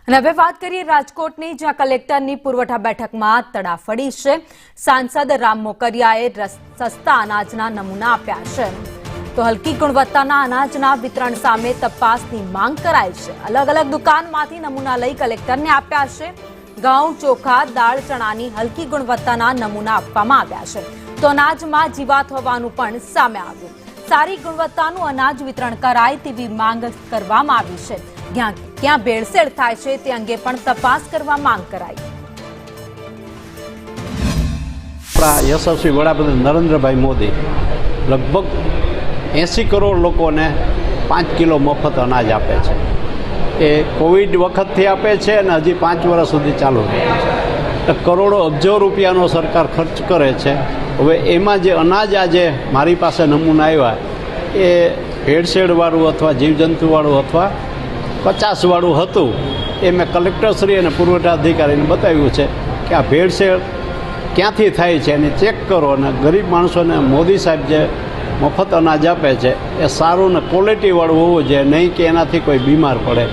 અને હવે વાત કરીએ રાજકોટની, જ્યાં કલેક્ટરની પુરવઠા બેઠકમાં તડાફડી છે। સાંસદ રામ મોકરિયાએ સસ્તા અનાજના નમૂના આપ્યા છે, તો હલકી ગુણવત્તાના અનાજના વિતરણ સામે તપાસની માંગ કરાઈ છે। અલગ અલગ દુકાનમાંથી નમૂના લઈ કલેક્ટરને આપ્યા છે। ઘઉં, ચોખા, દાળ, ચણાની હલકી ગુણવત્તાના નમૂના આપવામાં આવ્યા છે, તો અનાજમાં જીવાત હોવાનું પણ સામે આવ્યું। સારી ગુણવત્તાનું અનાજ વિતરણ કરાય તેવી માંગ કરવામાં આવી છે। ક્યાં ભેળસેળ થાય છે તે અંગે પણ તપાસ કરવા માંગ કરાઈ। યશસ્વી વડાપ્રધાન નરેન્દ્રભાઈ મોદી લગભગ 80 કરોડ લોકોને 5 કિલો મફત અનાજ આપે છે। એ કોવિડ વખતથી આપે છે અને હજી 5 વર્ષ સુધી ચાલુ રહે છે। કરોડો અબજો રૂપિયાનો સરકાર ખર્ચ કરે છે। હવે એમાં જે અનાજ આજે મારી પાસે નમૂના આવ્યા એ ભેળસેળવાળું અથવા જીવજંતુવાળું અથવા કચાસવાળું હતું। એ મેં કલેક્ટરશ્રી અને પુરવઠા અધિકારીને બતાવ્યું છે કે આ ભેળસેળ ક્યાંથી થાય છે એને ચેક કરો, અને ગરીબ માણસોને મોદી સાહેબ જે મફત અનાજ આપે છે એ સારું ને ક્વોલિટીવાળું હોવું જોઈએ, નહીં કે એનાથી કોઈ બીમાર પડે।